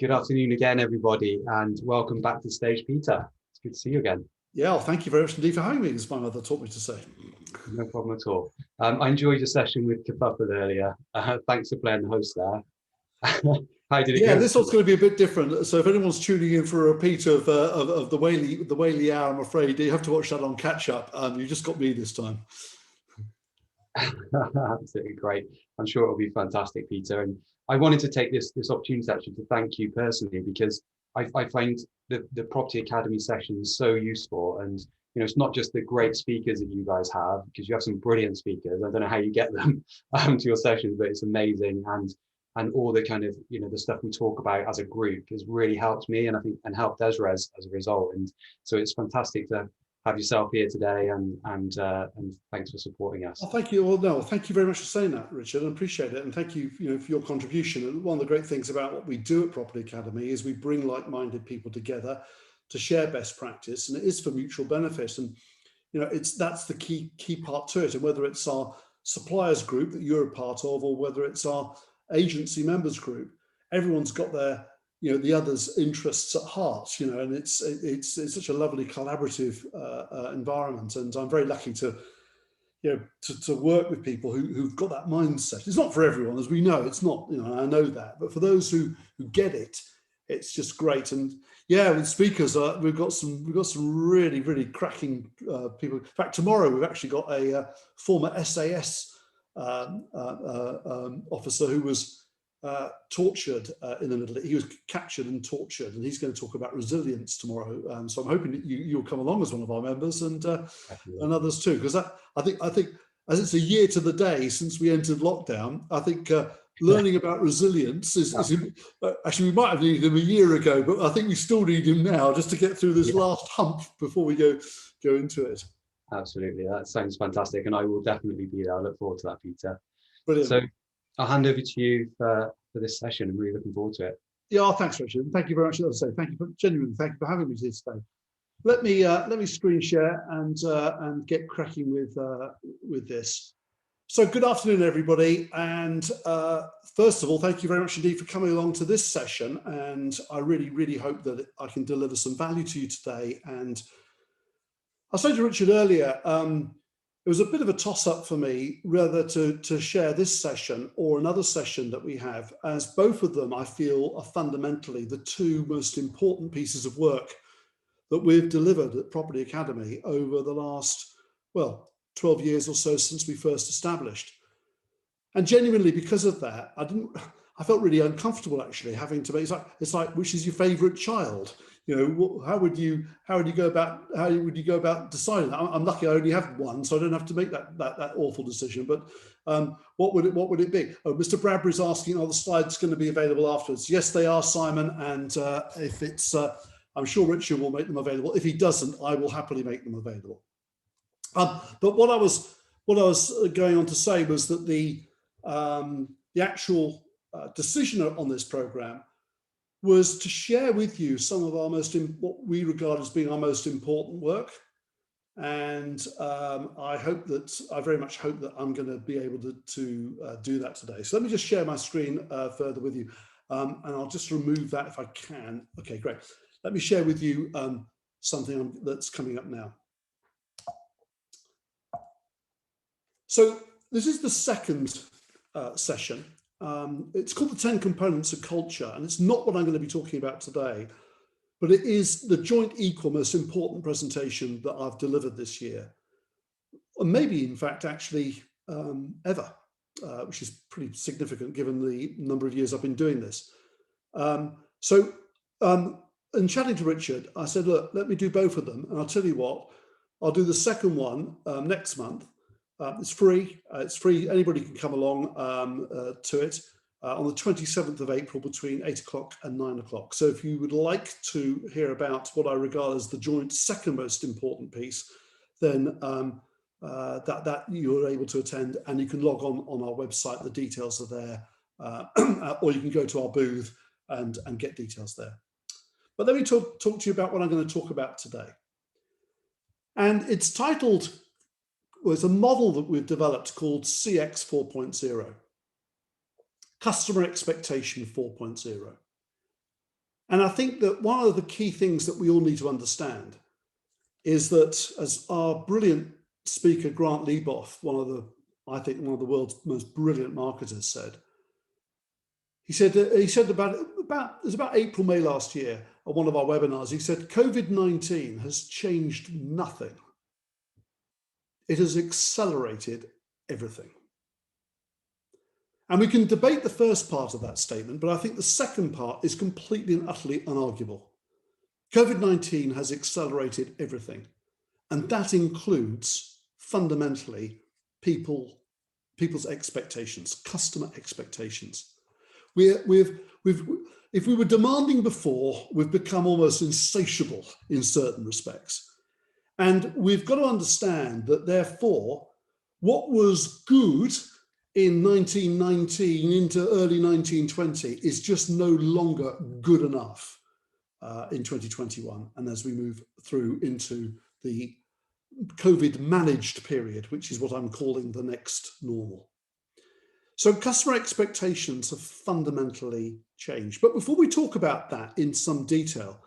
Good afternoon again, everybody, and welcome back to the stage, Peter. It's good to see you again. Yeah, well, thank you very much indeed for having me, as my mother taught me to say. No problem at all. I enjoyed your session with Kefufad earlier. Thanks for playing the host there. How did it go? Yeah, this one's going to be a bit different. So if anyone's tuning in for a repeat of the Whaley hour, I'm afraid you have to watch that on catch up. You just got me this time. Absolutely great. I'm sure it'll be fantastic, Peter. And I wanted to take this opportunity actually to thank you personally, because I find the Property Academy sessions so useful. And it's not just the great speakers that you guys have, because you have some brilliant speakers. I don't know how you get them to your sessions, but it's amazing. And all the kind of the stuff we talk about as a group has really helped me, and I think helped Dezrez as a result. And so it's fantastic to have yourself here today, and thanks for supporting us. Well, thank you. Well, no, thank you very much for saying that, Richard. I appreciate it, and thank you, for your contribution. And one of the great things about what we do at Property Academy is we bring like-minded people together to share best practice, and it is for mutual benefit. And that's the key part to it. And whether it's our suppliers group that you're a part of, or whether it's our agency members group, everyone's got their the other's interests at heart, and it's such a lovely collaborative environment. And I'm very lucky to work with people who've got that mindset. It's not for everyone, as we know. It's not, I know that, but for those who get it, it's just great. And yeah, with speakers, we've got some really cracking people. In fact, tomorrow we've actually got a former SAS officer who was tortured in the Middle East. He was captured and tortured, and he's going to talk about resilience tomorrow. So I'm hoping that you'll come along as one of our members, and others too, because I think as it's a year to the day since we entered lockdown, I think learning about resilience is actually, we might have needed him a year ago, but I think we still need him now just to get through this last hump before we go into it. Absolutely, that sounds fantastic, and I will definitely be there. I look forward to that, Peter. Brilliant. So I'll hand over to you for this session. I'm really looking forward to it. Yeah, thanks, Richard. Thank you very much. As I say, thank you for having me here today. Let me screen share and get cracking with this. So good afternoon, everybody. And first of all, thank you very much indeed for coming along to this session. And I really hope that I can deliver some value to you today. And I said to Richard earlier, it was a bit of a toss-up for me whether to share this session or another session that we have, as both of them I feel are fundamentally the two most important pieces of work that we've delivered at Property Academy over the last, 12 years or so since we first established. And genuinely, because of that, I felt really uncomfortable actually having to make, it's like which is your favorite child? How would you go about deciding that? I'm lucky I only have one, so I don't have to make that awful decision. But what would it be? Oh, Mr. Bradbury's asking, are the slides going to be available afterwards? Yes, they are, Simon. And if it's, I'm sure Richard will make them available. If he doesn't, I will happily make them available. But what I was going on to say was that the actual decision on this program was to share with you some of our what we regard as being our most important work. And I very much hope that I'm going to be able to do that today. So let me just share my screen further with you. And I'll just remove that if I can. Okay, great. Let me share with you something that's coming up now. So this is the second session. It's called the 10 Components of Culture, and it's not what I'm going to be talking about today, but it is the joint equal most important presentation that I've delivered this year, or maybe in fact actually ever, which is pretty significant given the number of years I've been doing this. In chatting to Richard, I said, look, let me do both of them, and I'll tell you what, I'll do the second one next month. It's free. Anybody can come along to it on the 27th of April between 8 o'clock and 9 o'clock. So if you would like to hear about what I regard as the joint second most important piece, then that you're able to attend, and you can log on our website. The details are there, or you can go to our booth and get details there. But let me talk to you about what I'm going to talk about today. And it's titled, it's a model that we've developed called CX 4.0, Customer Expectation 4.0. And I think that one of the key things that we all need to understand is that, as our brilliant speaker, Grant Leboff, I think one of the world's most brilliant marketers said, he said about it was about April, May last year at one of our webinars, he said, COVID-19 has changed nothing. It has accelerated everything. And we can debate the first part of that statement, but I think the second part is completely and utterly unarguable. COVID-19 has accelerated everything. And that includes fundamentally people's expectations, customer expectations. If we were demanding before, we've become almost insatiable in certain respects. And we've got to understand that therefore, what was good in 1919 into early 1920 is just no longer good enough in 2021. And as we move through into the COVID managed period, which is what I'm calling the next normal. So customer expectations have fundamentally changed. But before we talk about that in some detail,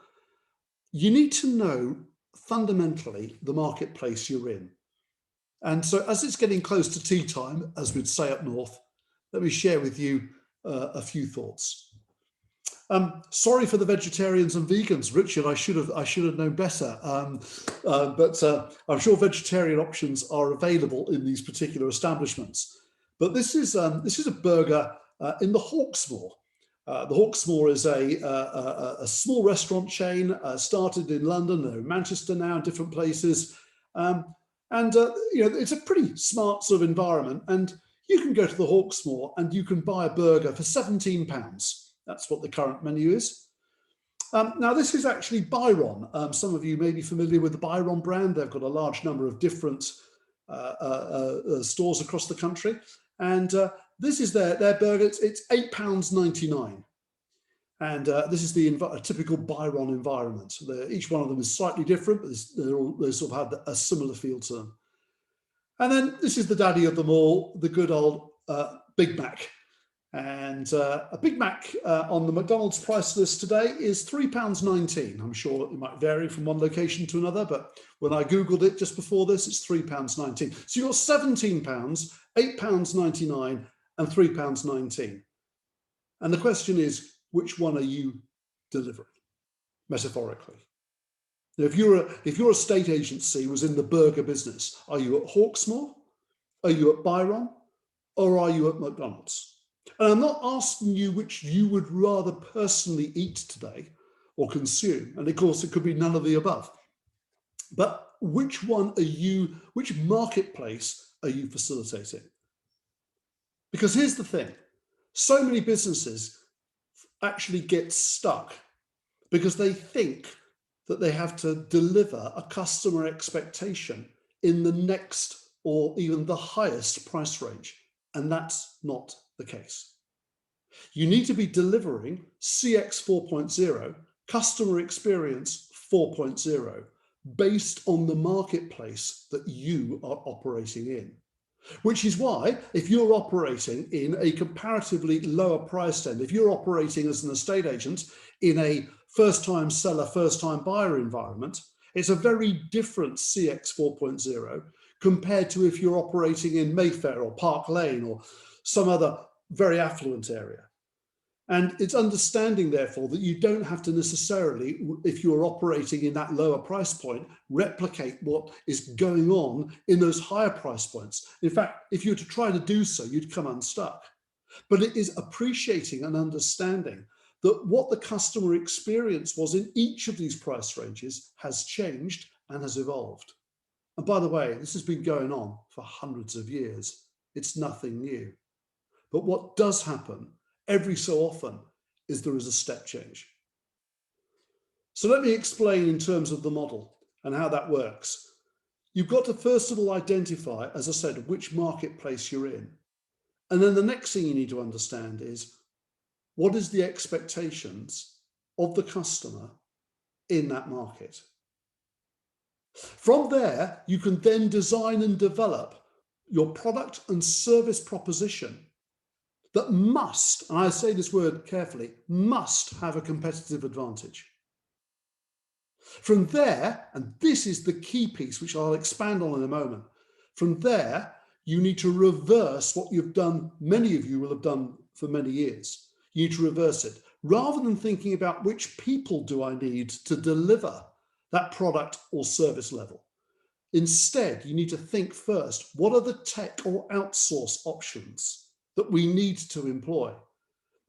you need to know fundamentally the marketplace you're in. And so as it's getting close to tea time, as we'd say up north, let me share with you a few thoughts. Sorry for the vegetarians and vegans, Richard. I should have known better. But I'm sure vegetarian options are available in these particular establishments. But this is a burger in the Hawksmoor. The Hawksmoor is a small restaurant chain started in London, they're in Manchester now, in different places. It's a pretty smart sort of environment, and you can go to the Hawksmoor and you can buy a burger for £17. That's what the current menu is. Now, this is actually Byron. Some of you may be familiar with the Byron brand. They've got a large number of different stores across the country. And this is their burger. It's £8.99. And this is a typical Byron environment. Each one of them is slightly different, but they sort of have a similar feel to them. And then this is the daddy of them all, the good old Big Mac. And a Big Mac on the McDonald's price list today is £3.19. I'm sure it might vary from one location to another, but when I Googled it just before this, it's £3.19. So you've got £17, £8.99 and £3.19. And the question is, which one are you delivering, metaphorically? Now, if your estate agency was in the burger business, are you at Hawksmoor? Are you at Byron? Or are you at McDonald's? And I'm not asking you which you would rather personally eat today or consume. And of course, it could be none of the above. But which marketplace are you facilitating? Because here's the thing. So many businesses actually get stuck because they think that they have to deliver a customer expectation in the next or even the highest price range. And that's not the case. You need to be delivering CX 4.0, customer experience 4.0, based on the marketplace that you are operating in. Which is why, if you're operating in a comparatively lower price end, if you're operating as an estate agent in a first-time seller, first-time buyer environment, it's a very different CX 4.0 compared to if you're operating in Mayfair or Park Lane or some other very affluent area. And it's understanding, therefore, that you don't have to necessarily, if you're operating in that lower price point, replicate what is going on in those higher price points. In fact, if you were to try to do so, you'd come unstuck. But it is appreciating and understanding that what the customer experience was in each of these price ranges has changed and has evolved. And by the way, this has been going on for hundreds of years. It's nothing new. But what does happen every so often is there is a step change. So let me explain in terms of the model and how that works. You've got to first of all identify, as I said, which marketplace you're in. And then the next thing you need to understand is, what is the expectations of the customer in that market? From there, you can then design and develop your product and service proposition that must, and I say this word carefully, must have a competitive advantage. From there, and this is the key piece, which I'll expand on in a moment, from there, you need to reverse what you've done, many of you will have done for many years. You need to reverse it. Rather than thinking about which people do I need to deliver that product or service level. Instead, you need to think first, what are the tech or outsource options that we need to employ?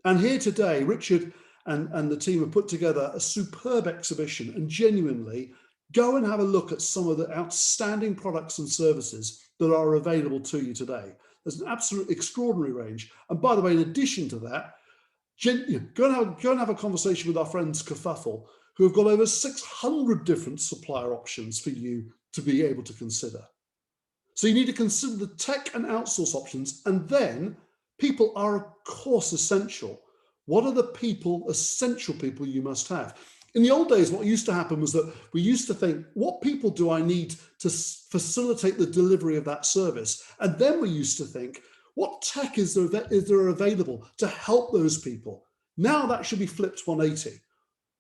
And here today, Richard and the team have put together a superb exhibition, and genuinely go and have a look at some of the outstanding products and services that are available to you today. There's an absolute extraordinary range. And by the way, in addition to that, go and have a conversation with our friends Kerfuffle, who have got over 600 different supplier options for you to be able to consider. So you need to consider the tech and outsource options, and then people are of course essential. What are the essential people you must have? In the old days, what used to happen was that we used to think, what people do I need to facilitate the delivery of that service? And then we used to think, what tech is there available to help those people? Now that should be flipped 180.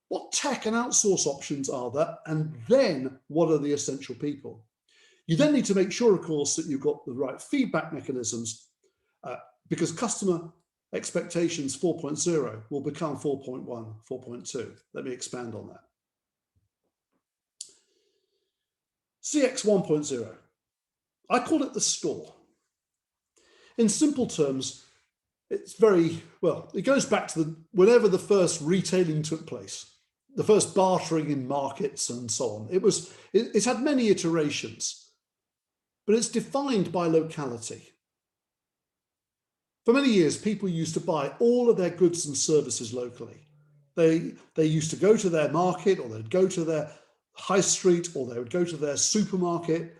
What tech and outsource options are there? And then what are the essential people? You then need to make sure, of course, that you've got the right feedback mechanisms, because customer expectations 4.0 will become 4.1, 4.2. Let me expand on that. CX 1.0. I call it the store. In simple terms, it's very, well, it goes back to whenever the first retailing took place, the first bartering in markets and so on. It's had many iterations, but it's defined by locality. For many years, people used to buy all of their goods and services locally. They used to go to their market, or they'd go to their high street, or they would go to their supermarket,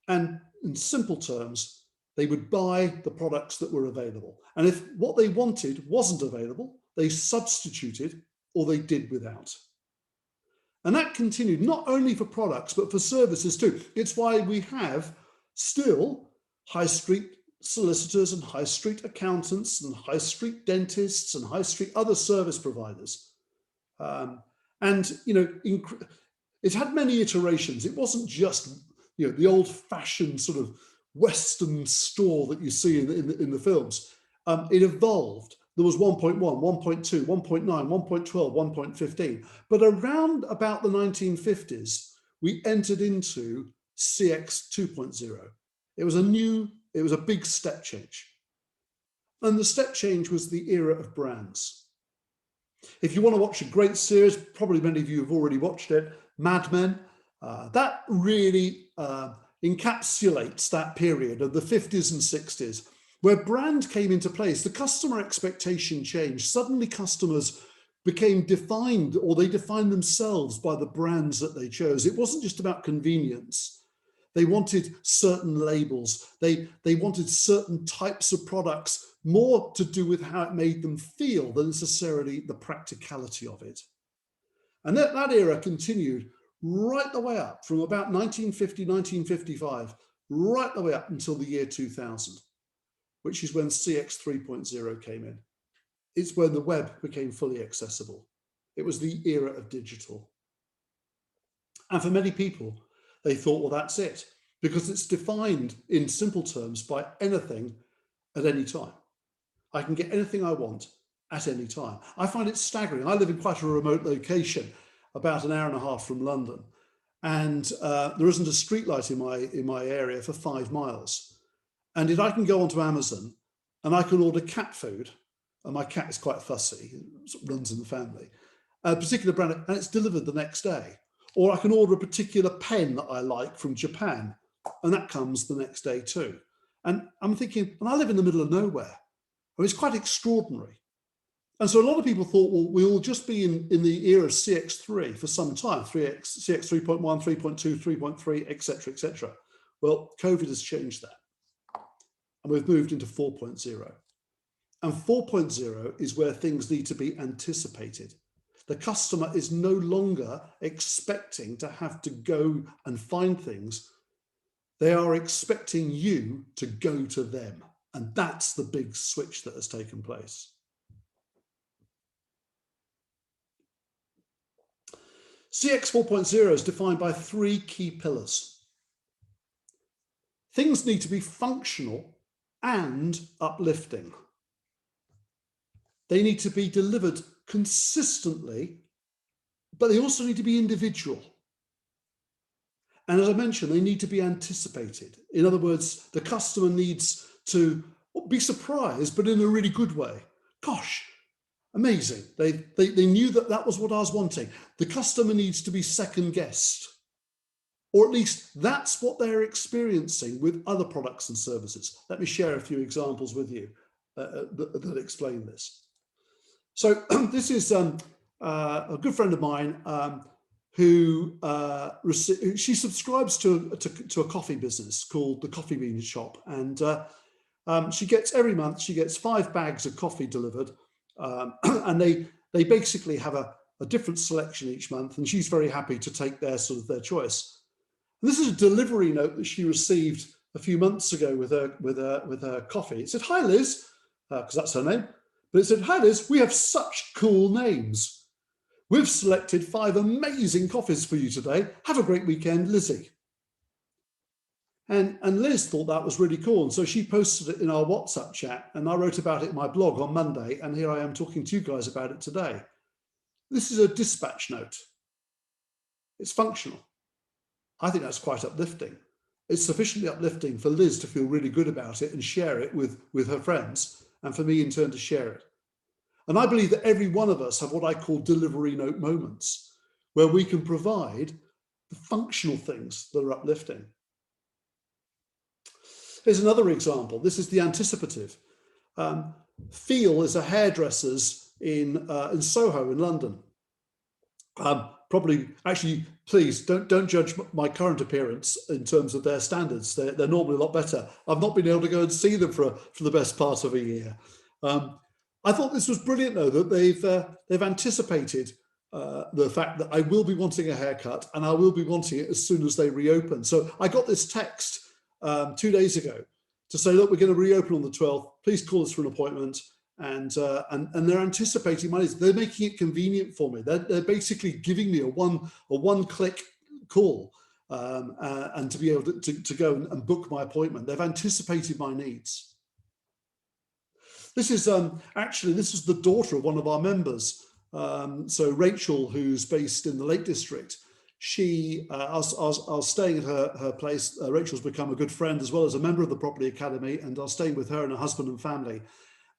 and in simple terms, they would buy the products that were available. And if what they wanted wasn't available, they substituted or they did without. And that continued not only for products, but for services too. It's why we have still high street solicitors and high street accountants and high street dentists and high street other service providers. And it had many iterations. It wasn't just the old-fashioned sort of Western store that you see in the films. It evolved. There was 1.1, 1.2, 1.9, 1.12, 1.15. But around about the 1950s, we entered into CX 2.0. It was a big step change. And the step change was the era of brands. If you want to watch a great series, probably many of you have already watched it, Mad Men, that really encapsulates that period of the 50s and 60s, where brand came into place. The customer expectation changed. Suddenly customers became defined, or they defined themselves by the brands that they chose. It wasn't just about convenience. They wanted certain labels. They wanted certain types of products, more to do with how it made them feel than necessarily the practicality of it. And that era continued right the way up from about 1950, 1955, right the way up until the year 2000, which is when CX 3.0 came in. It's when the web became fully accessible. It was the era of digital. And for many people, they thought, well, that's it, because it's defined in simple terms by anything at any time. I can get anything I want at any time. I find it staggering. I live in quite a remote location, about an hour and a half from London, and there isn't a street light in my area for 5 miles. And if I can go onto Amazon and I can order cat food, and my cat is quite fussy, it runs in the family, a particular brand, and it's delivered the next day. Or I can order a particular pen that I like from Japan, and that comes the next day too. And I'm thinking, and I live in the middle of nowhere. I mean, it's quite extraordinary. And so a lot of people thought, well, we'll just be in the era of CX3 for some time, CX 3.1, 3.2, 3.3, et cetera, et cetera. Well, COVID has changed that. And we've moved into 4.0. And 4.0 is where things need to be anticipated. The customer is no longer expecting to have to go and find things. They are expecting you to go to them. And that's the big switch that has taken place. CX 4.0 is defined by 3 key pillars. Things need to be functional and uplifting. They need to be delivered consistently, but they also need to be individual. And as I mentioned, they need to be anticipated. In other words, the customer needs to be surprised, but in a really good way. Gosh, amazing. They knew that that was what I was wanting. The customer needs to be second guessed, or at least that's what they're experiencing with other products and services. Let me share a few examples with you that explain this. So this is a good friend of mine who she subscribes to a coffee business called the Coffee Bean Shop, and she gets every month she gets 5 bags of coffee delivered, and they basically have a different selection each month, and she's very happy to take their choice. And this is a delivery note that she received a few months ago with her coffee. It said, "Hi Liz," because that's her name, but it said, "Hi Liz, we have such cool names. We've selected 5 amazing coffees for you today. Have a great weekend, Lizzie." And Liz thought that was really cool. And so she posted it in our WhatsApp chat, and I wrote about it in my blog on Monday. And here I am talking to you guys about it today. This is a dispatch note. It's functional. I think that's quite uplifting. It's sufficiently uplifting for Liz to feel really good about it and share it with her friends, and for me in turn to share it. And I believe that every one of us have what I call delivery note moments, where we can provide the functional things that are uplifting. Here's another example. This is the anticipative. Feel is a hairdresser's in Soho in London. Actually, please don't judge my current appearance in terms of their standards. They're normally a lot better. I've not been able to go and see them for the best part of a year. I thought this was brilliant, though, that they've anticipated the fact that I will be wanting a haircut, and I will be wanting it as soon as they reopen. So I got this text 2 days ago to say, look, we're going to reopen on the 12th. Please call us for an appointment. And they're anticipating my needs. They're making it convenient for me. They're basically giving me a one-click call and to be able to go and book my appointment. They've anticipated my needs. This is this is the daughter of one of our members. So Rachel, who's based in the Lake District, I was staying at her place. Rachel's become a good friend as well as a member of the Property Academy, and I was staying with her and her husband and family.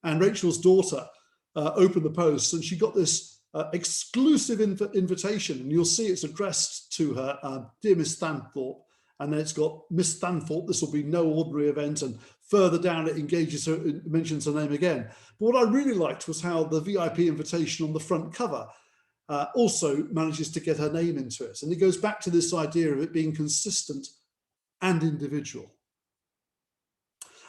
And Rachel's daughter opened the post, and she got this exclusive invitation, and you'll see it's addressed to her, "Dear Miss Stanthorpe," and then it's got "Miss Stanthorpe, this will be no ordinary event," and further down it engages her, it mentions her name again. But what I really liked was how the VIP invitation on the front cover also manages to get her name into it. And it goes back to this idea of it being consistent and individual.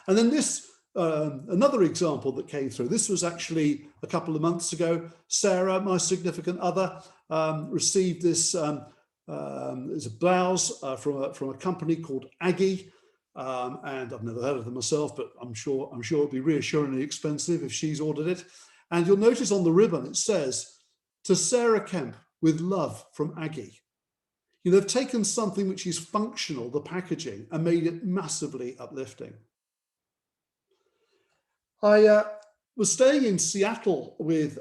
And then this, another example that came through, this was actually a couple of months ago. Sarah, my significant other, received this it's a blouse from a company called Aggie. And I've never heard of them myself, but I'm sure it'll be reassuringly expensive if she's ordered it. And you'll notice on the ribbon, it says, "To Sarah Kemp, with love from Aggie." You know, they've taken something which is functional, the packaging, and made it massively uplifting. I was staying in Seattle with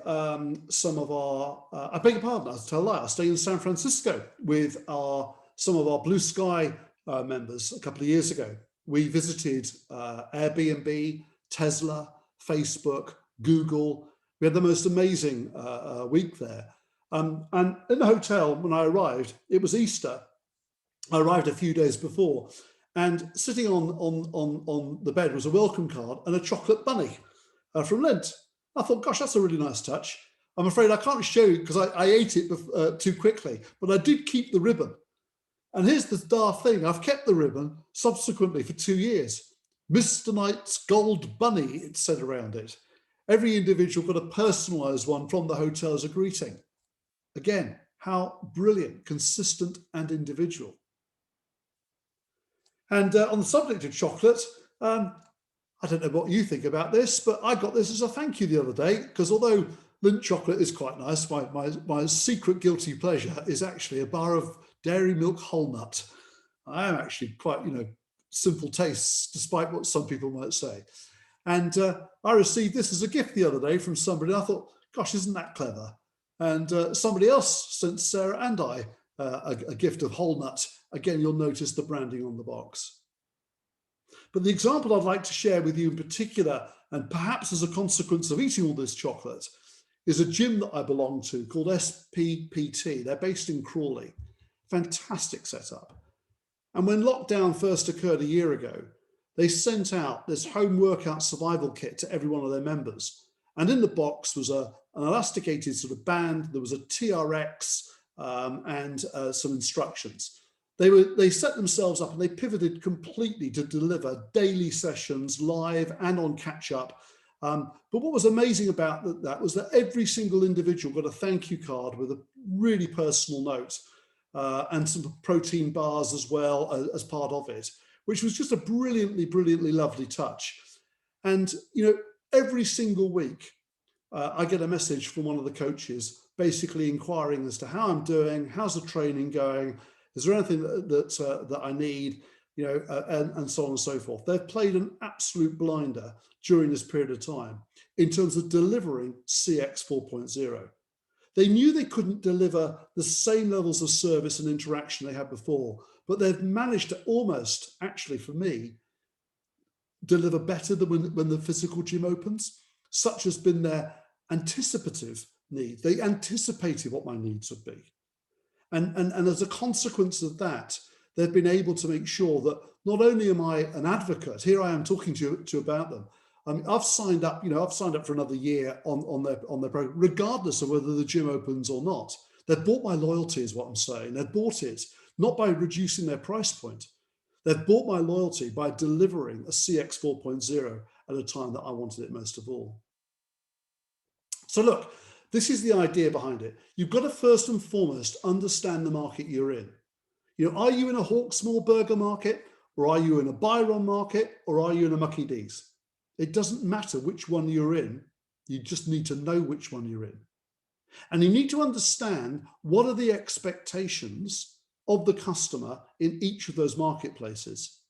some of our, I beg your pardon, I tell a lie, I was staying in San Francisco with some of our Blue Sky members a couple of years ago. We visited Airbnb, Tesla, Facebook, Google. We had the most amazing week there. And in the hotel, when I arrived, it was Easter. I arrived a few days before, and sitting on the bed was a welcome card and a chocolate bunny from Lent. I thought, gosh, that's a really nice touch. I'm afraid I can't show you because I ate it too quickly, but I did keep the ribbon. And here's the daft thing, I've kept the ribbon subsequently for 2 years. Mr. Knight's Gold Bunny, it said around it. Every individual got a personalised one from the hotel as a greeting. Again, how brilliant, consistent and individual. And on the subject of chocolate, I I don't know what you think about this, but I got this as a thank you the other day, because although Lindt chocolate is quite nice, my secret guilty pleasure is actually a bar of dairy milk whole nut. I am actually quite, simple tastes, despite what some people might say. And I received this as a gift the other day from somebody. I thought, gosh, isn't that clever? And somebody else sent Sarah and I a gift of whole nut. Again, you'll notice the branding on the box. But the example I'd like to share with you in particular, and perhaps as a consequence of eating all this chocolate, is a gym that I belong to called SPPT. They're based in Crawley. Fantastic setup. And when lockdown first occurred a year ago, they sent out this home workout survival kit to every one of their members. And in the box was an elasticated sort of band, there was a TRX and some instructions. They set themselves up and they pivoted completely to deliver daily sessions live and on catch up. But what was amazing about that was that every single individual got a thank you card with a really personal note and some protein bars as well as part of it, which was just a brilliantly, brilliantly lovely touch. And, every single week, I get a message from one of the coaches basically inquiring as to how I'm doing, how's the training going, is there anything that I need, and so on and so forth. They've played an absolute blinder during this period of time in terms of delivering CX 4.0. They knew they couldn't deliver the same levels of service and interaction they had before, but they've managed to almost, actually for me, deliver better than when the physical gym opens. Such has been their anticipative need. They anticipated what my needs would be. And as a consequence of that, they've been able to make sure that not only am I an advocate, here I am talking to you about them. I've signed up, for another year on their program, regardless of whether the gym opens or not. They've bought my loyalty, is what I'm saying. They've bought it not by reducing their price point. They've bought my loyalty by delivering a CX 4.0 at a time that I wanted it most of all. So look, this is the idea behind it. You've got to first and foremost understand the market you're in. Are you in a Hawksmoor burger market, or are you in a Byron market, or are you in a Mucky D's? It doesn't matter which one you're in. You just need to know which one you're in. And you need to understand what are the expectations of the customer in each of those marketplaces.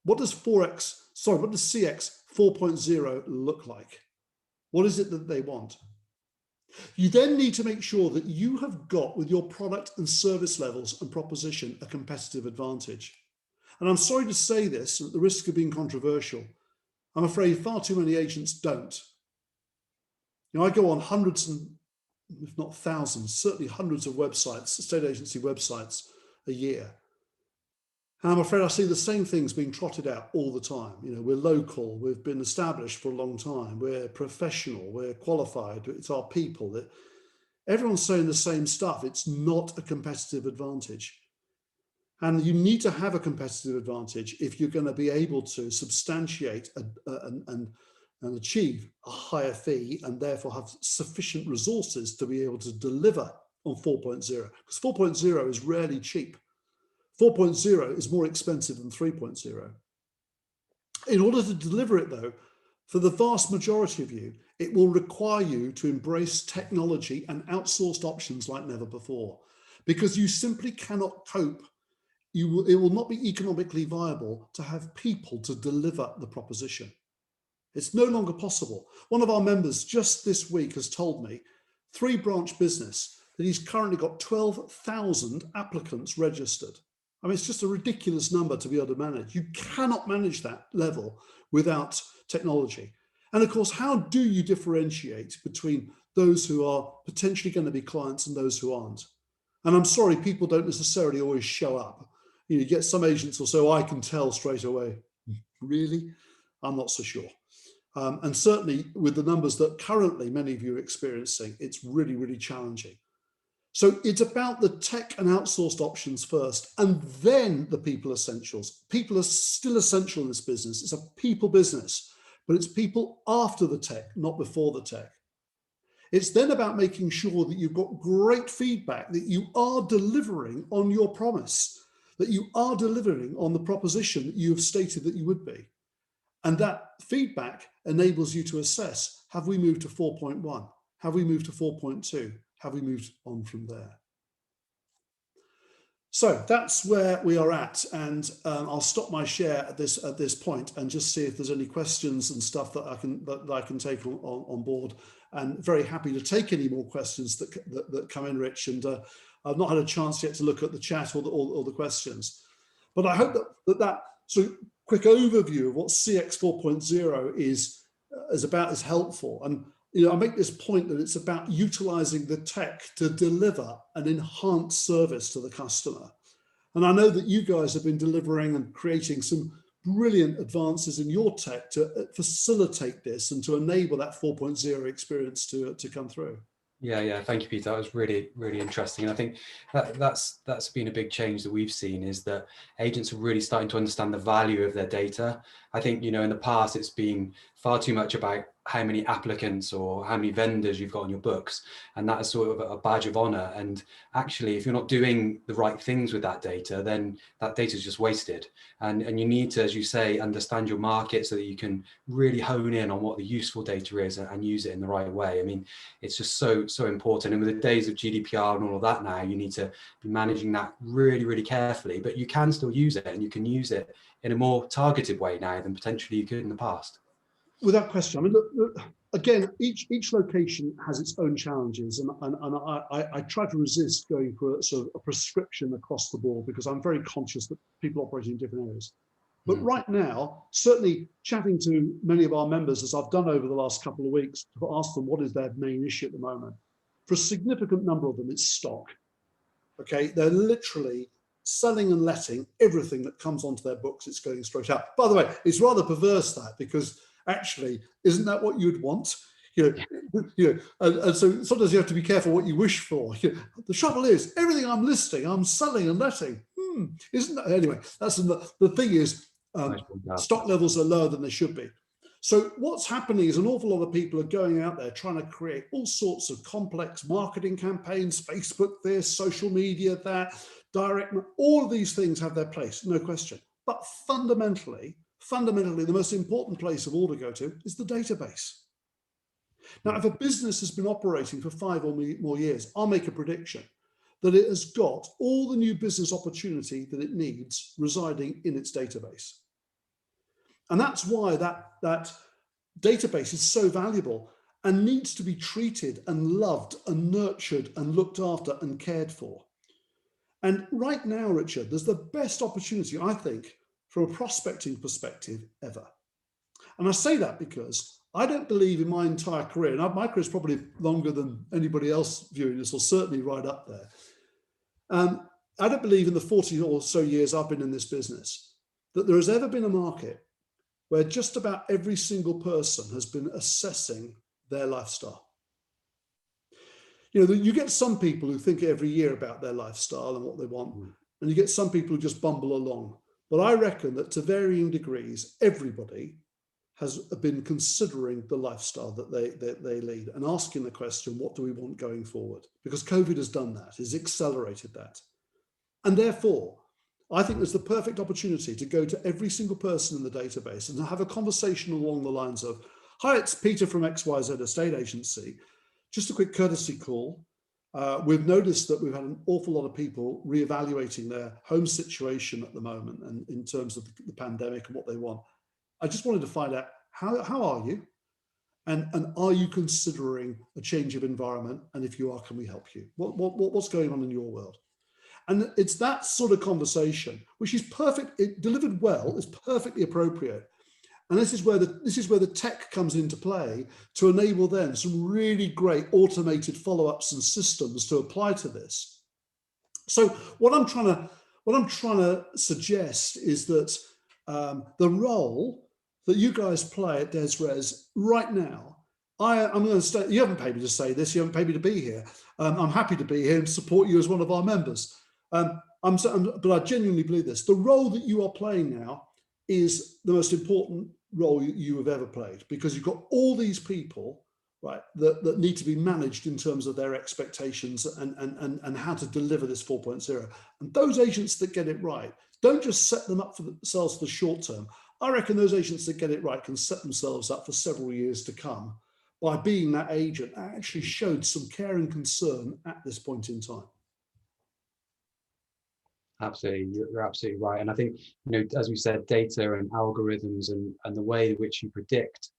What does CX 4.0 look like? What is it that they want? You then need to make sure that you have got, with your product and service levels and proposition, a competitive advantage. And I'm sorry to say this at the risk of being controversial. I'm afraid far too many agents don't. I go on hundreds and, if not thousands, certainly hundreds of websites, estate agency websites a year. And I'm afraid I see the same things being trotted out all the time. We're local, we've been established for a long time, we're professional, we're qualified, it's our people. Everyone's saying the same stuff. It's not a competitive advantage. And you need to have a competitive advantage if you're going to be able to substantiate and achieve a higher fee, and therefore have sufficient resources to be able to deliver on 4.0. Because 4.0 is rarely cheap. 4.0 is more expensive than 3.0. In order to deliver it, though, for the vast majority of you, it will require you to embrace technology and outsourced options like never before, because you simply cannot cope. It will not be economically viable to have people to deliver the proposition. It's no longer possible. One of our members just this week has told me, 3-branch business, that he's currently got 12,000 applicants registered. I mean, it's just a ridiculous number to be able to manage. You cannot manage that level without technology. And of course, how do you differentiate between those who are potentially going to be clients and those who aren't? And I'm sorry, people don't necessarily always show up. You get some agents will say, oh, I can tell straight away. Really? I'm not so sure. And certainly with the numbers that currently many of you are experiencing, it's really, really challenging. So it's about the tech and outsourced options first, and then the people essentials. People are still essential in this business. It's a people business, but it's people after the tech, not before the tech. It's then about making sure that you've got great feedback, that you are delivering on your promise, that you are delivering on the proposition that you have stated that you would be. And that feedback enables you to assess, have we moved to 4.1? Have we moved to 4.2? Have we moved on from there? So that's where we are at, and I'll stop my share at this point and just see if there's any questions and stuff that I can take on board. And very happy to take any more questions that come in, Rich. And I've not had a chance yet to look at the chat or the questions, but I hope that sort of quick overview of what CX 4.0 is about is helpful. And I make this point that it's about utilizing the tech to deliver an enhanced service to the customer. And I know that you guys have been delivering and creating some brilliant advances in your tech to facilitate this and to enable that 4.0 experience to come through. Yeah. Thank you, Peter. That was really, really interesting. And I think that's been a big change that we've seen, is that agents are really starting to understand the value of their data. I think, in the past, it's been far too much about how many applicants or how many vendors you've got on your books. And that is sort of a badge of honor. And actually, if you're not doing the right things with that data, then that data is just wasted. And you need to, as you say, understand your market so that you can really hone in on what the useful data is and use it in the right way. I mean, it's just so important. And with the days of GDPR and all of that now, you need to be managing that really, really carefully, but you can still use it, and you can use it in a more targeted way now than potentially you could in the past. Without question. I mean, look, again, each location has its own challenges, and I try to resist going for a sort of a prescription across the board, because I'm very conscious that people operate in different areas. But right now, certainly chatting to many of our members, as I've done over the last couple of weeks, to ask them what is their main issue at the moment. For a significant number of them, it's stock. Okay, they're literally selling and letting everything that comes onto their books. It's going straight out. By the way, it's rather perverse, that, because actually, isn't that what you'd want? And so sometimes you have to be careful what you wish for. The trouble is, everything I'm listing, I'm selling and letting. Isn't that? Anyway, that's the thing is, stock levels are lower than they should be. So what's happening is an awful lot of people are going out there trying to create all sorts of complex marketing campaigns, Facebook this, social media that, direct, all of these things have their place, no question. But fundamentally, the most important place of all to go to is the database. Now, if a business has been operating for 5 or more years, I'll make a prediction that it has got all the new business opportunity that it needs residing in its database. And that's why that database is so valuable and needs to be treated and loved and nurtured and looked after and cared for. And right now, Richard, there's the best opportunity, I think, from a prospecting perspective ever. And I say that because I don't believe in my entire career, and my career is probably longer than anybody else viewing this, or certainly right up there. I don't believe in the 40 or so years I've been in this business that there has ever been a market where just about every single person has been assessing their lifestyle. You get some people who think every year about their lifestyle and what they want, and you get some people who just bumble along. But I reckon that to varying degrees, everybody has been considering the lifestyle that they lead and asking the question, what do we want going forward? Because COVID has done that, has accelerated that. And therefore, I think there's the perfect opportunity to go to every single person in the database and have a conversation along the lines of, hi, it's Peter from XYZ Estate Agency. Just a quick courtesy call. We've noticed that we've had an awful lot of people reevaluating their home situation at the moment, and in terms of the pandemic and what they want. I just wanted to find out, how are you? And are you considering a change of environment? And if you are, can we help you? What's going on in your world? And it's that sort of conversation, which is perfect. It delivered well, is perfectly appropriate. And this is where the tech comes into play to enable then some really great automated follow-ups and systems to apply to this. So what I'm trying to suggest is that the role that you guys play at Dezrez right now, I'm going to say, you haven't paid me to say this, you haven't paid me to be here. I'm happy to be here and support you as one of our members. But I genuinely believe this. The role that you are playing now is the most important role you have ever played, because you've got all these people, right, that need to be managed in terms of their expectations and how to deliver this 4.0. And those agents that get it right don't just set them up for themselves for the short term. I reckon those agents that get it right can set themselves up for several years to come by being that agent that actually showed some care and concern at this point in time. Absolutely, you're absolutely right. And I think, as we said, data and algorithms and the way in which you predict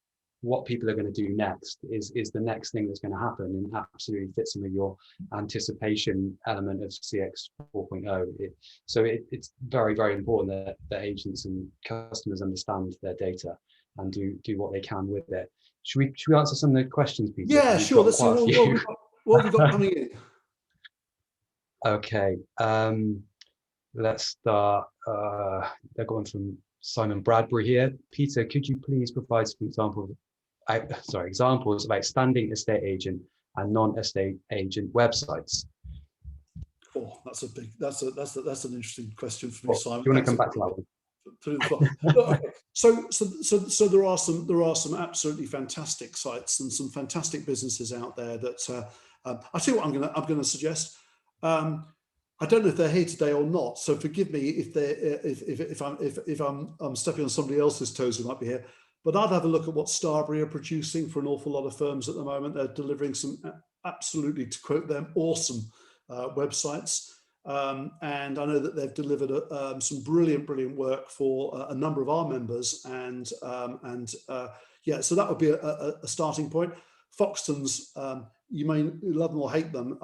what people are going to do next is the next thing that's going to happen, and absolutely fits in with your anticipation element of CX 4.0. So it's very, very important that agents and customers understand their data and do what they can with it. Should we answer some of the questions, Peter? Yeah, sure. Let's see what we've got coming in. Okay. Let's start. They're going from Simon Bradbury here. Peter, could you please provide some examples of outstanding estate agent and non-estate agent websites? Oh, that's an interesting question for me, Simon. Do you want to come back to that one? Okay. So there are some absolutely fantastic sites and some fantastic businesses out there that I tell you what I'm going to suggest. I don't know if they're here today or not, so forgive me if I'm stepping on somebody else's toes who might be here. But I'd have a look at what Starbury are producing for an awful lot of firms at the moment. They're delivering some absolutely, to quote them, awesome websites. And I know that they've delivered some brilliant work for a number of our members. Yeah, so that would be a starting point. Foxtons, you may love them or hate them.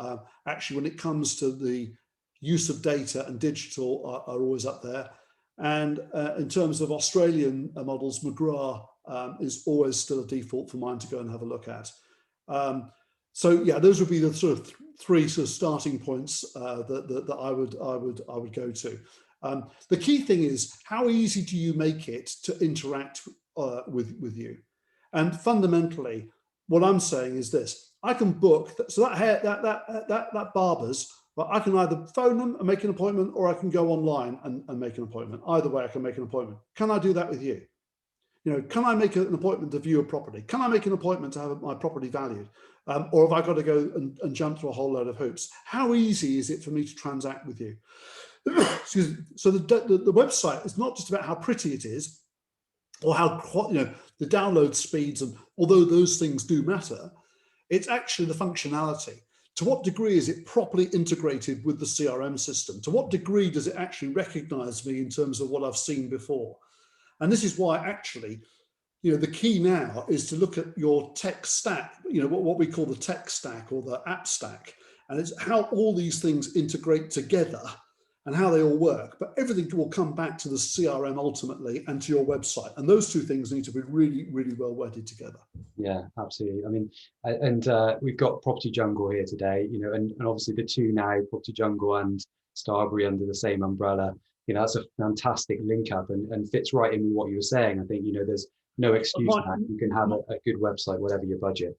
Actually, when it comes to the use of data and digital are always up there. And in terms of Australian models, McGrath is always still a default for mine to go and have a look at. So yeah, those would be the sort of three sort of starting points that I would go to. The key thing is, how easy do you make it to interact with you? And fundamentally, what I'm saying is this: I can book that barber's. But I can either phone them and make an appointment, or I can go online and make an appointment. Either way, I can make an appointment. Can I do that with you? Can I make an appointment to view a property? Can I make an appointment to have my property valued? Or have I got to go and jump through a whole load of hoops? How easy is it for me to transact with you? Excuse me. So the website is not just about how pretty it is, or how the download speeds, and although those things do matter, it's actually the functionality. To what degree is it properly integrated with the CRM system? To what degree does it actually recognize me in terms of what I've seen before? And this is why actually, the key now is to look at your tech stack, what we call the tech stack or the app stack. And it's how all these things integrate together and how they all work. But everything will come back to the CRM ultimately and to your website. And those two things need to be really, really well wedded together. Yeah, absolutely. I mean, and we've got Property Jungle here today, and obviously the two now, Property Jungle and Starbury under the same umbrella. That's a fantastic link up and fits right in with what you were saying. I think, there's no excuse now. You can have a good website, whatever your budget.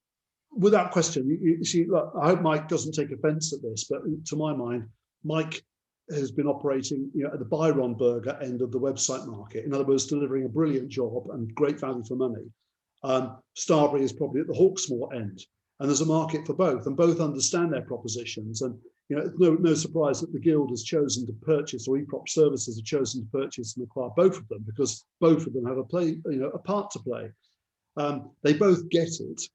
Without question. You see, look, I hope Mike doesn't take offense at this, but to my mind, Mike has been operating at the Byron Burger end of the website market. In other words, delivering a brilliant job and great value for money. Starbury is probably at the Hawksmoor end, and there's a market for both, and both understand their propositions. And it's no surprise that the Guild has chosen to purchase, or eProp Services have chosen to purchase and acquire both of them, because both of them have a part to play. They both get it.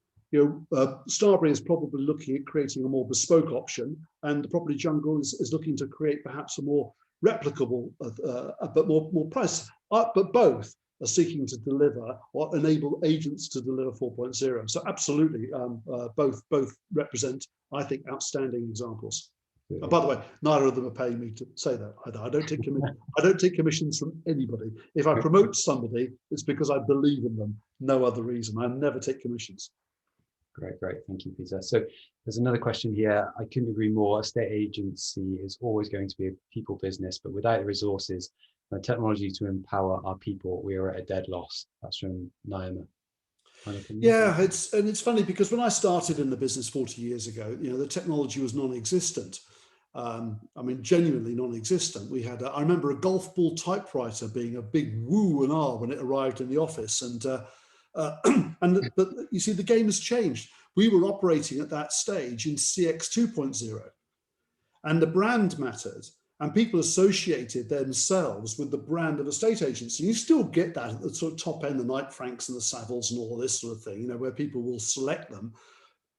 Starbury is probably looking at creating a more bespoke option, and the Property Jungle is looking to create perhaps a more replicable, but more price. But both are seeking to deliver or enable agents to deliver 4.0. So absolutely, both represent, I think, outstanding examples. And by the way, neither of them are paying me to say that either. I don't take commissions from anybody. If I promote somebody, it's because I believe in them. No other reason. I never take commissions. Great. Thank you, Peter. So there's another question here. I couldn't agree more. Estate agency is always going to be a people business, but without the resources and the technology to empower our people, we are at a dead loss. That's from Naima. Yeah, it's funny because when I started in the business 40 years ago, the technology was non-existent. Genuinely non-existent. We had, I remember a golf ball typewriter being a big woo and ah when it arrived in the office, but you see, the game has changed. We were operating at that stage in CX 2.0, and the brand mattered. and people associated themselves with the brand of estate agents. And you still get that at the sort of top end, the Knight Franks and the Savills and all this sort of thing, where people will select them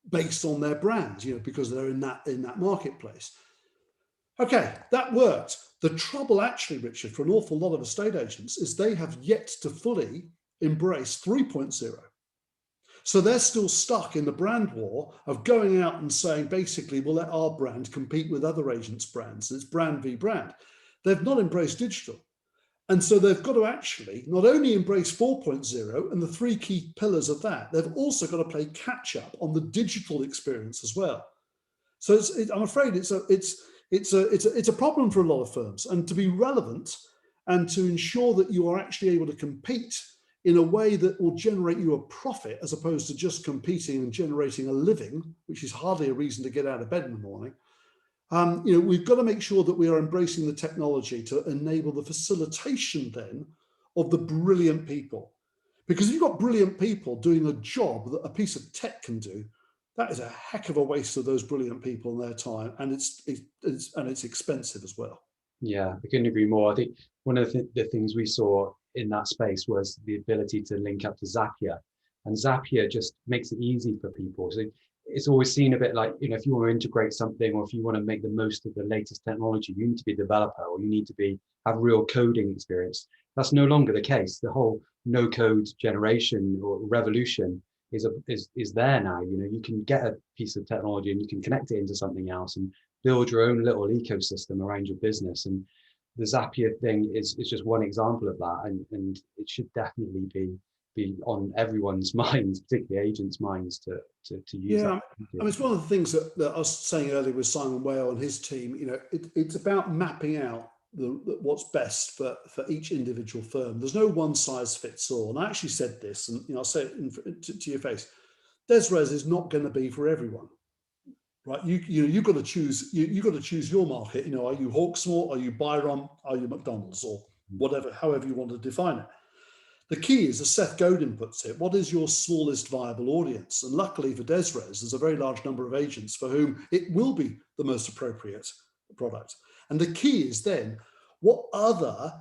based on their brand, because they're in that marketplace. Okay, that worked. The trouble actually, Richard, for an awful lot of estate agents is they have yet to fully embrace 3.0. So they're still stuck in the brand war of going out and saying, basically, we'll let our brand compete with other agents' brands. It's brand v brand. They've not embraced digital. And so they've got to actually not only embrace 4.0 and the three key pillars of that, they've also got to play catch up on the digital experience as well. So I'm afraid it's a problem for a lot of firms, and to be relevant and to ensure that you are actually able to compete in a way that will generate you a profit, as opposed to just competing and generating a living, which is hardly a reason to get out of bed in the morning. We've got to make sure that we are embracing the technology to enable the facilitation then of the brilliant people. Because if you've got brilliant people doing a job that a piece of tech can do, that is a heck of a waste of those brilliant people and their time, and it's expensive as well. Yeah, I couldn't agree more. I think one of the things we saw in that space was the ability to link up to Zapier, and Zapier just makes it easy for people. So it's always seen a bit like, if you want to integrate something, or if you want to make the most of the latest technology, you need to be a developer, or you need to have real coding experience. That's no longer the case. The whole no code generation or revolution is there now. You can get a piece of technology and you can connect it into something else and build your own little ecosystem around your business. And the Zapier thing is just one example of that, and it should definitely be on everyone's minds, particularly agents' minds, to use that. It's one of the things that I was saying earlier with Simon Whale and his team. It's about mapping out what's best for each individual firm. There's no one size fits all. And I actually said this, and I'll say it to your face. Dezrez is not going to be for everyone, right? You've got to choose. You've got to choose your market. Are you Hawksmoor? Are you Byron? Are you McDonald's? Or whatever, however you want to define it. The key is, as Seth Godin puts it, what is your smallest viable audience? And luckily for Dezrez, there's a very large number of agents for whom it will be the most appropriate product. And the key is then, what other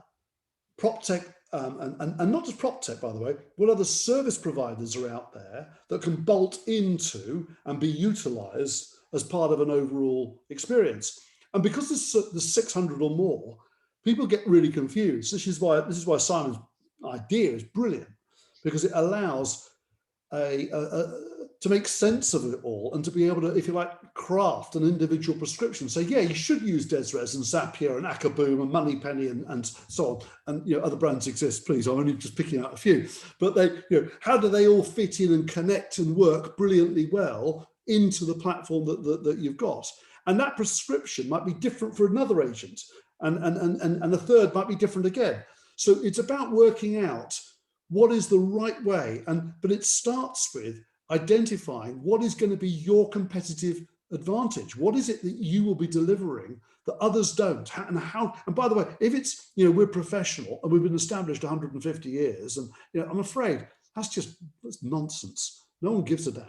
PropTech, and not just PropTech, by the way, what other service providers are out there that can bolt into and be utilized as part of an overall experience? And because there's 600 or more, people get really confused. This is why Simon's idea is brilliant, because it allows to make sense of it all and to be able to, if you like, craft an individual prescription. So yeah, you should use Dezrez and Zapier and Akaboom and Moneypenny and so on. And other brands exist, please. I'm only just picking out a few. But how do they all fit in and connect and work brilliantly well into the platform that you've got? And that prescription might be different for another agent, and a third might be different again. So it's about working out what is the right way, but it starts with identifying what is going to be your competitive advantage. What is it that you will be delivering that others don't? And by the way, if it's, we're professional and we've been established 150 years, and I'm afraid that's nonsense. No one gives a damn.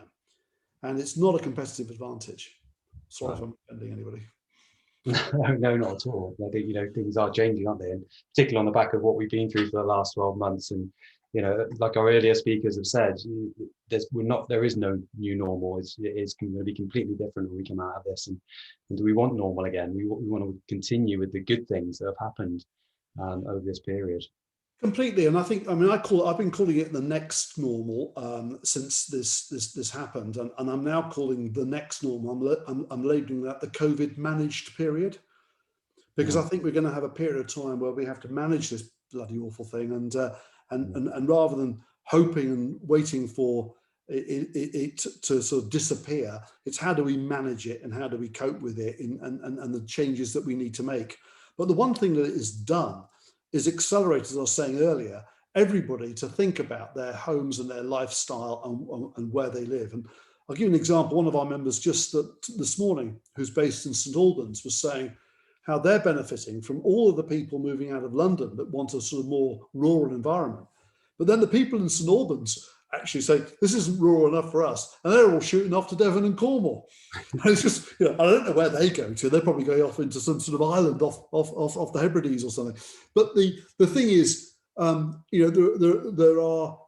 And it's not a competitive advantage. Sorry if I'm offending anybody. No, not at all. I think, things are changing, aren't they? And particularly on the back of what we've been through for the last 12 months. And, like our earlier speakers have said, there is no new normal. It is going to be completely different when we come out of this. And do we want normal again? We want to continue with the good things that have happened over this period. Completely. And I think, I've been calling it the next normal since this happened. And I'm now calling the next normal, I'm labeling that the COVID managed period, because I think we're going to have a period of time where we have to manage this bloody awful thing. And rather than hoping and waiting for it to sort of disappear, it's how do we manage it and how do we cope with it and the changes that we need to make. But the one thing that it has done is accelerate, as I was saying earlier, everybody to think about their homes and their lifestyle and where they live. And I'll give you an example. One of our members just this morning, who's based in St Albans, was saying how they're benefiting from all of the people moving out of London that want a sort of more rural environment. But then the people in St Albans actually say, this isn't rural enough for us. And they're all shooting off to Devon and Cornwall. And it's just, I don't know where they go to. They're probably going off into some sort of island off the Hebrides or something. But the thing is, there are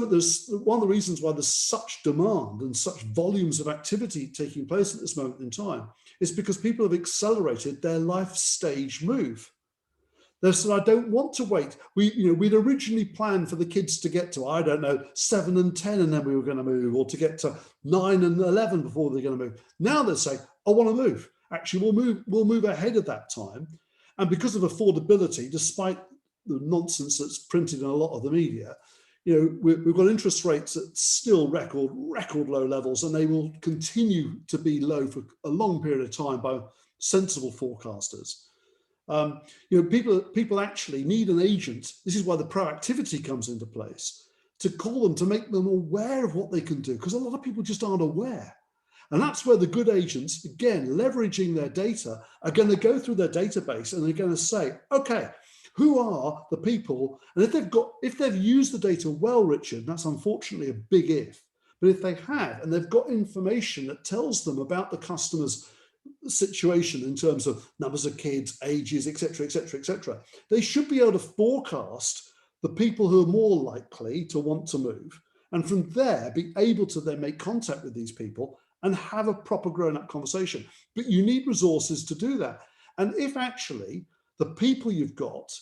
there's one of the reasons why there's such demand and such volumes of activity taking place at this moment in time is because people have accelerated their life stage move. They said, I don't want to wait. We'd originally planned for the kids to get to, I don't know, 7 and 10, and then we were going to move, or to get to 9 and 11 before they're going to move. Now they're saying, I want to move. Actually, we'll move ahead of that time. And because of affordability, despite the nonsense that's printed in a lot of the media, we've got interest rates at still record low levels, and they will continue to be low for a long period of time by sensible forecasters. People actually need an agent. This is why the proactivity comes into place, to call them, to make them aware of what they can do, because a lot of people just aren't aware. And that's where the good agents, again, leveraging their data, are going to go through their database and they're going to say, okay, who are the people? And if they've used the data well, Richard, that's unfortunately a big if, but if they have, and they've got information that tells them about the customer's situation in terms of numbers of kids, ages, etc., etc., etc., they should be able to forecast the people who are more likely to want to move, and from there be able to then make contact with these people and have a proper grown-up conversation. But you need resources to do that. And if actually the people you've got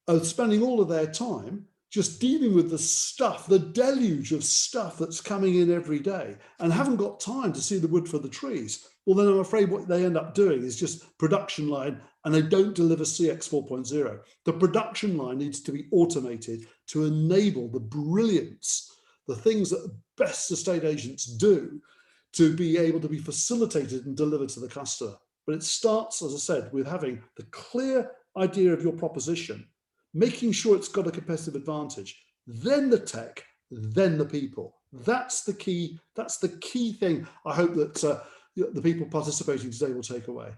are spending all of their time just dealing with the stuff, the deluge of stuff that's coming in every day, and haven't got time to see the wood for the trees, well, then I'm afraid what they end up doing is just production line, and they don't deliver CX 4.0. The production line needs to be automated to enable the brilliance, the things that best estate agents do, to be able to be facilitated and delivered to the customer. But it starts, as I said, with having the clear idea of your proposition, making sure it's got a competitive advantage, then the tech, then the people. That's the key. That's the key thing I hope that the people participating today will take away.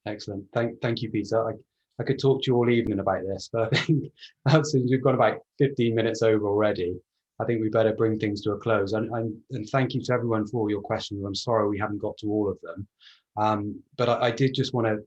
Excellent. Thank you, Peter. I could talk to you all evening about this, but I think since we've got about 15 minutes over already, I think we better bring things to a close. And thank you to everyone for all your questions. I'm sorry we haven't got to all of them. But I did just want to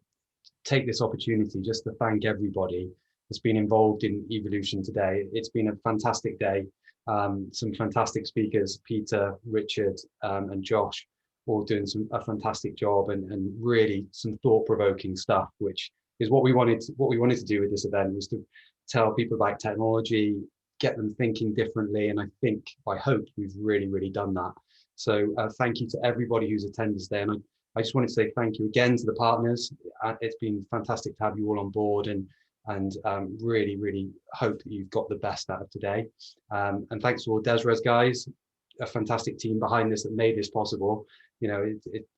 take this opportunity just to thank everybody that's been involved in EAvolution today. It's been a fantastic day. Some fantastic speakers, Peter, Richard, and Josh, all doing a fantastic job, and really some thought-provoking stuff, which is what we wanted to do with this event, was to tell people about technology, get them thinking differently, and I hope we've really done that. So thank you to everybody who's attended today, and I just wanted to say thank you again to the partners. It's been fantastic to have you all on board, and really hope that you've got the best out of today. And thanks to all Dezrez guys, a fantastic team behind this that made this possible.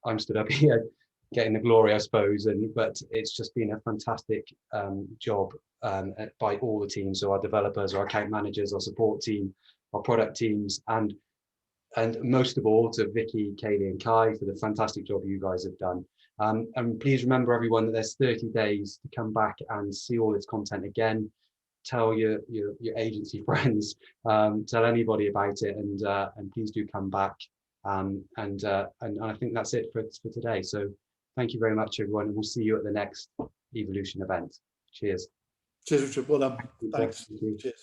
I'm stood up here getting the glory, I suppose, but it's just been a fantastic job by all the teams. So our developers, our account managers, our support team, our product teams, and most of all to Vicky, Kaylee, and Kai for the fantastic job you guys have done. And please remember, everyone, that there's 30 days to come back and see all this content again. Tell your agency friends, tell anybody about it, and please do come back. And I think that's it for today. So thank you very much, everyone, and we'll see you at the next EAvolution event. Cheers. Cheers, Richard. Well done. Thanks. Cheers.